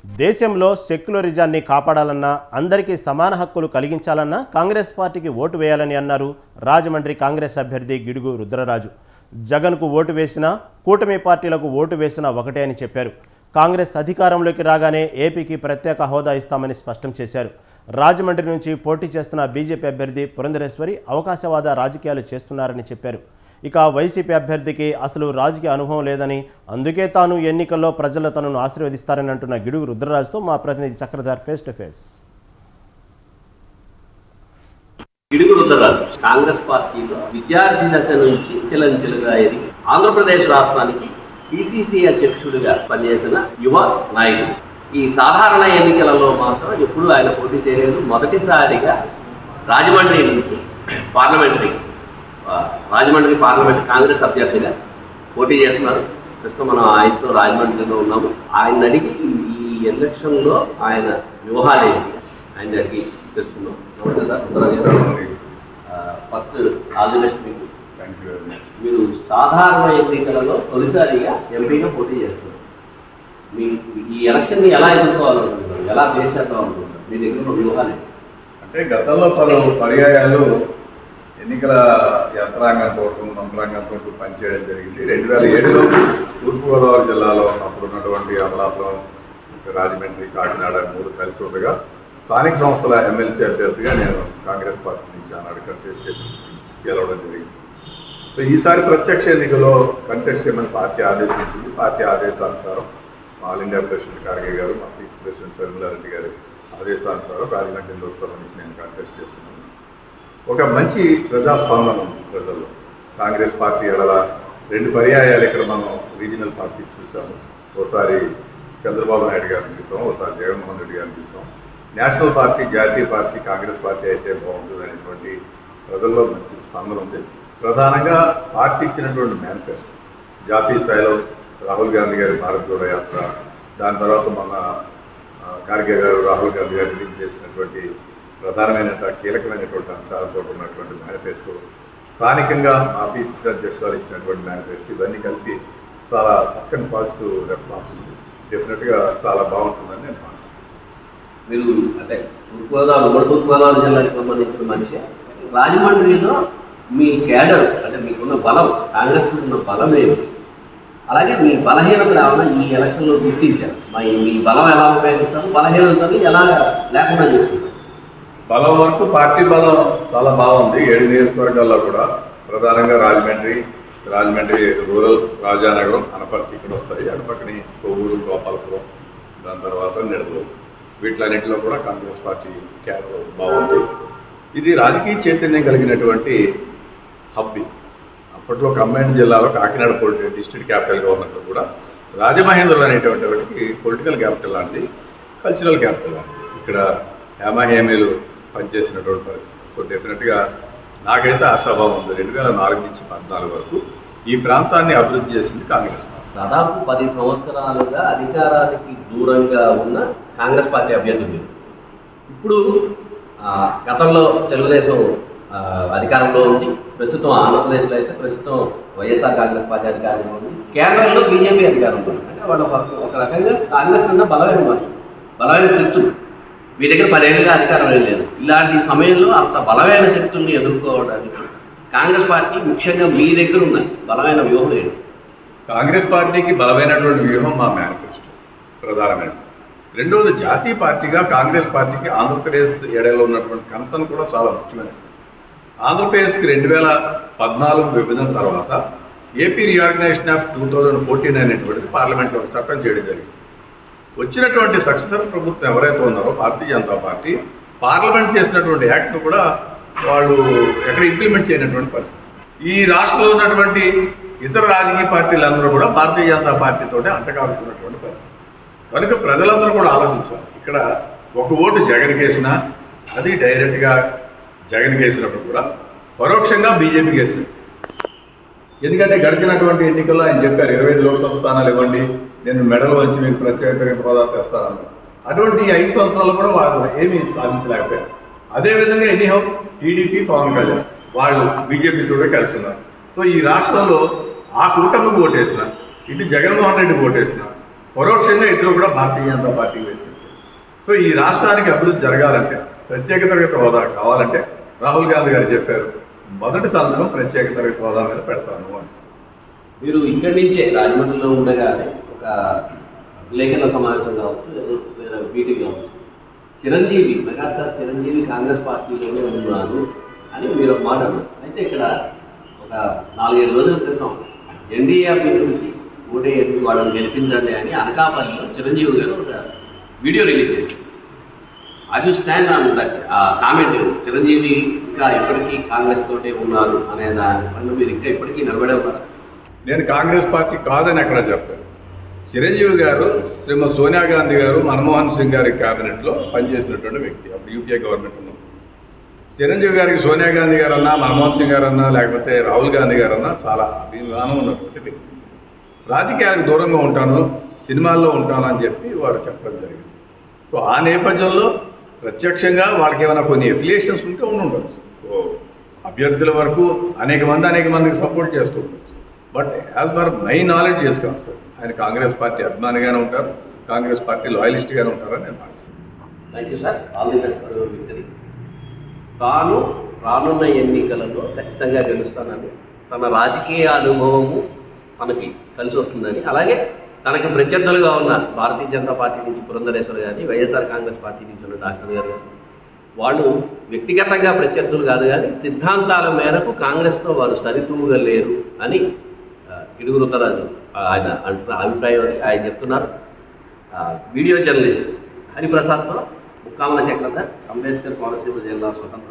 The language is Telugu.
దేశంలో సెక్యులరిజాన్ని కాపాడాలన్నా అందరికీ సమాన హక్కులు కలిగించాలన్నా కాంగ్రెస్ పార్టీకి ఓటు వేయాలని అన్నారు రాజమండ్రి కాంగ్రెస్ అభ్యర్థి గిడుగు రుద్రరాజు. జగన్కు ఓటు వేసినా కూటమి పార్టీలకు ఓటు వేసినా ఒకటే అని చెప్పారు. కాంగ్రెస్ అధికారంలోకి రాగానే ఏపీకి ప్రత్యేక హోదా ఇస్తామని స్పష్టం చేశారు. రాజమండ్రి నుంచి పోటీ చేస్తున్న బీజేపీ అభ్యర్థి పురంధరేశ్వరి అవకాశవాద రాజకీయాలు చేస్తున్నారని చెప్పారు. ఇక వైసీపీ అభ్యర్థికి అసలు రాజకీయ అనుభవం లేదని, అందుకే తాను ఎన్నికల్లో ప్రజలు తనను ఆశీర్వదిస్తారని అంటున్న గిడుగు రుద్రరాజుతో మా ప్రతినిధి Chakradhar face to face. Gidugu Rudraraju Congress పార్టీలో విద్యార్థి దశ నుంచి చిలంచిలుగా ఎదిగి ఆంధ్రప్రదేశ్ రాష్ట్రానికి పిసిసి అధ్యక్షుడిగా పనిచేసిన యువ నాయకుడు. ఈ సాధారణ ఎన్నికలలో మాత్రం ఎప్పుడు ఆయన పోటీ చేయలేదు. మొదటిసారిగా రాజమండ్రి నుంచి రాజమండ్రి పార్లమెంట్ కాంగ్రెస్ అభ్యర్థిగా పోటీ చేస్తున్నారు. ప్రస్తుతం మనం ఆయనతో రాజమండ్రిలో ఉన్నాము. ఆయన అడిగి ఈ ఎలక్షన్లో ఆయన వ్యూహాలు ఏంటి ఆయన అడిగి తెలుసుకున్నాం. నమస్తే sir. First all the best మీకు. మీరు సాధారణ ఎన్నికలలో తొలిసారిగా ఎంపీగా పోటీ చేస్తున్నారు. మీకు ఈ ఎలక్షన్ని ఎలా ఎదుర్కోవాలనుకుంటున్నారు, ఎలా ఫేస్ చేద్దామనుకుంటున్నారు, మీ దగ్గర వ్యూహాలు ఏంటి? అంటే గతంలో పలు పర్యాయాలు ఎన్నికల యంత్రాంగంతో మంత్రాంగంతో పనిచేయడం జరిగింది. 2007లో తూర్పుగోదావరి జిల్లాలో అప్పుడు ఉన్నటువంటి అమలాపురం, రాజమండ్రి, కాకినాడ 3 కలిసి ఉండగా స్థానిక సంస్థల ఎమ్మెల్సీ అభ్యర్థిగా నేను కాంగ్రెస్ పార్టీ నుంచి ఆనాడు కంటెస్ట్ చేసి గెలవడం జరిగింది. సో ఈసారి ప్రత్యక్ష ఎన్నికల్లో కంటెస్ట్ చేయమని పార్టీ ఆదేశించింది. పార్టీ ఆదేశానుసారం ఆల్ ఇండియా ప్రెసిడెంట్ ఖార్గే గారు, మా పీసీ ప్రెసిడెంట్ శర్మిలారెడ్డి గారి ఆదేశానుసారం రాజమండ్రి లోక్సభ నుంచి నేను కంటెస్ట్ చేస్తున్నాను. ఒక మంచి ప్రజాస్పందన ఉంది ప్రజల్లో. కాంగ్రెస్ పార్టీ అలా 2 పర్యాయాలు ఇక్కడ మనం రీజనల్ పార్టీ చూసాము. ఒకసారి చంద్రబాబు నాయుడు గారిని చూసాం, ఒకసారి జగన్మోహన్ రెడ్డి గారిని చూసాం. నేషనల్ పార్టీ, జాతీయ పార్టీ, కాంగ్రెస్ పార్టీ అయితే బాగుంటుంది అనేటువంటి ప్రజల్లో మంచి స్పందన ఉంది. ప్రధానంగా పార్టీ ఇచ్చినటువంటి మేనిఫెస్టో, జాతీయ స్థాయిలో రాహుల్ గాంధీ గారి భారత్ జోడో యాత్ర, దాని తర్వాత మన ఖార్గే గారు రాహుల్ గాంధీ గారు రిలీజ్ చేసినటువంటి ప్రధానమైన కీలకమైనటువంటి అంశాలతో ఉన్నటువంటి మేనిఫెస్టో, స్థానికంగా మా పిసిసి అధ్యక్షులు ఇచ్చినటువంటి మేనిఫెస్టో, ఇవన్నీ కలిపి చాలా చక్కని పాజిటివ్ రెస్పాన్స్ ఉంది. డెఫినెట్గా చాలా బాగుంటుందని నేను భావిస్తున్నాను. మీరు అంటే తూర్పుగోదావరి జిల్లాకి సంబంధించిన మనిషి, రాజమండ్రిలో మీ క్యాడర్ అంటే మీకున్న బలం, కాంగ్రెస్ ఉన్న బలం ఏమిటి, అలాగే మీ బలహీనత ఏమన్నా ఈ ఎలక్షన్లో గుర్తించారు? మీ బలం ఎలా ఉపయోగిస్తారు, బలహీనతని ఎలా లేకుండా చేసుకుంటారు? బలం వరకు పార్టీ బలం చాలా బాగుంది. 7 నియోజకవర్గాల్లో కూడా ప్రధానంగా రాజమండ్రి రూరల్, రాజానగరం, అనపర్తి ఇక్కడ వస్తాయి. అటుపక్కని కొవ్వూరు, గోపాలపురం, దాని తర్వాత నెడలు, వీటిలన్నింటిలో కూడా కాంగ్రెస్ పార్టీ క్యాడర్ బాగుంది. ఇది రాజకీయ చైతన్యం కలిగినటువంటి హబ్. అప్పట్లో కంబైన్డ్ జిల్లాలో కాకినాడ డిస్ట్రిక్ట్ క్యాపిటల్గా ఉన్నప్పుడు కూడా రాజమహేంద్రం అనేటువంటి వాటికి పొలిటికల్ క్యాపిటల్ లాంటిది, కల్చరల్ క్యాపిటల్ లాంటిది. ఇక్కడ హేమహేమీలు పనిచేసినటువంటి పరిస్థితి. సో డెఫినెట్గా నాకైతే ఆశాభావం ఉంది. 2004 నుంచి 2014 వరకు ఈ ప్రాంతాన్ని అభివృద్ధి చేసింది కాంగ్రెస్ పార్టీ. దాదాపు 10 సంవత్సరాలుగా అధికారానికి దూరంగా ఉన్న కాంగ్రెస్ పార్టీ అభ్యర్థులు ఇప్పుడు గతంలో తెలుగుదేశం అధికారంలో ఉంది, ప్రస్తుతం ఆంధ్రప్రదేశ్లో అయితే ప్రస్తుతం వైఎస్ఆర్ కాంగ్రెస్ పార్టీ అధికారంలో ఉంది, కేంద్రంలో బీజేపీ అధికారంలో ఉంది. అంటే వాళ్ళు ఒక రకంగా కాంగ్రెస్ కన్నా బలమైన శక్తులు. మీ దగ్గర 10 ఏళ్ళుగా అధికారం లేదు. ఇలాంటి సమయంలో అంత బలమైన శక్తుల్ని ఎదుర్కోవడానికి కాంగ్రెస్ పార్టీ ముఖ్యంగా మీ దగ్గర ఉన్న బలమైన వ్యూహం ఏంటి? కాంగ్రెస్ పార్టీకి బలమైనటువంటి వ్యూహం మా మేనిఫెస్టో ప్రధానమైన. రెండవది, జాతీయ పార్టీగా కాంగ్రెస్ పార్టీకి ఆంధ్రప్రదేశ్ ఏడాదిలో ఉన్నటువంటి కన్సర్న్ కూడా చాలా ముఖ్యమైనది. ఆంధ్రప్రదేశ్కి 2014 విభజన తర్వాత ఏపీ రీఆర్గనైజేషన్ ఆఫ్ 2014 అనేటువంటిది పార్లమెంట్లో ఒక చట్టం చేయడం జరిగింది. వచ్చినటువంటి సక్సెసర్ ప్రభుత్వం ఎవరైతే ఉన్నారో భారతీయ జనతా పార్టీ, పార్లమెంట్ చేసినటువంటి యాక్ట్ను కూడా వాళ్ళు ఎక్కడ ఇంప్లిమెంట్ చేయనటువంటి పరిస్థితి. ఈ రాష్ట్రంలో ఉన్నటువంటి ఇతర రాజకీయ పార్టీలందరూ కూడా భారతీయ జనతా పార్టీతోటే అంటకాగుతున్నటువంటి పరిస్థితి. కనుక ప్రజలందరూ కూడా ఆలోచించాలి. ఇక్కడ ఒక ఓటు జగన్కి వేసినా అది డైరెక్ట్గా జగన్కి వేసినప్పుడు కూడా పరోక్షంగా బీజేపీకి వేసింది. ఎందుకంటే గడిచినటువంటి ఎన్నికల్లో ఆయన చెప్పారు 25 లోక్సభ స్థానాలు ఇవ్వండి, నేను మెడల్ వచ్చి మీకు ప్రత్యేక హోదా తెస్తానన్నారు. అటువంటి 5 సంవత్సరాలు కూడా వాళ్ళు ఏమీ సాధించలేకపోయారు. అదేవిధంగా ఎనీహౌ టీడీపీ, పవన్ కళ్యాణ్ వాళ్ళు బీజేపీతో కలిసి ఉన్నారు. సో ఈ రాష్ట్రంలో ఆ కూటమికి ఓటేసిన, ఇటు జగన్మోహన్ రెడ్డి ఓటేసిన, పరోక్షంగా ఇద్దరు కూడా భారతీయ జనతా పార్టీకి వేస్తారు. సో ఈ రాష్ట్రానికి అభివృద్ధి జరగాలంటే ప్రత్యేక తరగతి హోదా కావాలంటే రాహుల్ గాంధీ గారు చెప్పారు, మొదటి సంతకం ప్రత్యేక తరగతి హోదా మీద పెడతాను అని. మీరు ఇక్కడి నుంచే రాజమండ్రిలో ఉండగానే ఒక విలేకరుల సమావేశం కావచ్చు, మీటింగ్ కావచ్చు, చిరంజీవి మెగాస్టార్ చిరంజీవి కాంగ్రెస్ పార్టీలోనే ఉన్నారు అని మీరు ఒక మాట అన్నారు. అయితే ఇక్కడ ఒక 4-7 రోజుల క్రితం ఎన్డీఏ అభ్యర్థులకి ఓటే ఎందుకు వాళ్ళని గెలిపించండి అని అనకాపల్లిలో చిరంజీవి గారు ఒక వీడియో రిలీజ్ చేశారు. అది stand on that comment, Chiranjeevi ఇంకా ఇప్పటికీ కాంగ్రెస్ తోటే ఉన్నారు అనే దాని మీరు ఇంకా ఇప్పటికీ నిలబడే ఉన్నారు. నేను కాంగ్రెస్ పార్టీ కాదని ఎక్కడ చెప్పాను. చిరంజీవి గారు శ్రీమతి సోనియా గాంధీ గారు మన్మోహన్ సింగ్ గారి క్యాబినెట్లో పనిచేసినటువంటి వ్యక్తి. అప్పుడు యూపీఏ గవర్నమెంట్ ఉన్నప్పుడు చిరంజీవి గారికి సోనియా గాంధీ గారు అన్నా, మన్మోహన్ సింగ్ గారు అన్నా, లేకపోతే రాహుల్ గాంధీ గారు అన్నా చాలా అభిమానం ఉన్నటువంటి వ్యక్తి. రాజకీయాలకు దూరంగా ఉంటాను, సినిమాల్లో ఉంటాను అని చెప్పి వారు చెప్పడం జరిగింది. సో ఆ నేపథ్యంలో ప్రత్యక్షంగా వాళ్ళకి ఏమైనా కొన్ని ఎఫిలియేషన్స్ ఉంటే ఉండొచ్చు. సో అభ్యర్థుల వరకు అనేక మందికి సపోర్ట్ చేస్తూ ఉండొచ్చు. But as per my knowledge చేసుకోవాలి సార్, ఆయన కాంగ్రెస్ పార్టీ అభిమానిగానే ఉంటారు, కాంగ్రెస్ పార్టీ లాయలిస్ట్గానే ఉంటారని నేను భావిస్తాను. Thank you sir, all the best for your victory. తాను రానున్న ఎన్నికలలో ఖచ్చితంగా గెలుస్తానని, తన రాజకీయ అనుభవము తనకి కలిసి వస్తుందని, అలాగే తనకి ప్రత్యర్థులుగా ఉన్న భారతీయ జనతా పార్టీ నుంచి పురంధరేశ్వర్ గారిని, వైఎస్ఆర్ కాంగ్రెస్ పార్టీ నుంచి ఉన్న డాక్టర్ గారు వాళ్ళు వ్యక్తిగతంగా ప్రత్యర్థులు కాదు, కానీ సిద్ధాంతాల మేరకు కాంగ్రెస్తో వారు సరితూగలేరు అని గిడుగు రుద్రరాజు ఆయన అభిప్రాయం ఆయన చెప్తున్నారు. వీడియో జర్నలిస్ట్ హరిప్రసాద్తో ముక్కామల చక్రధర్, అంబేద్కర్ కోనసీమ జిల్లా స్వతంత్ర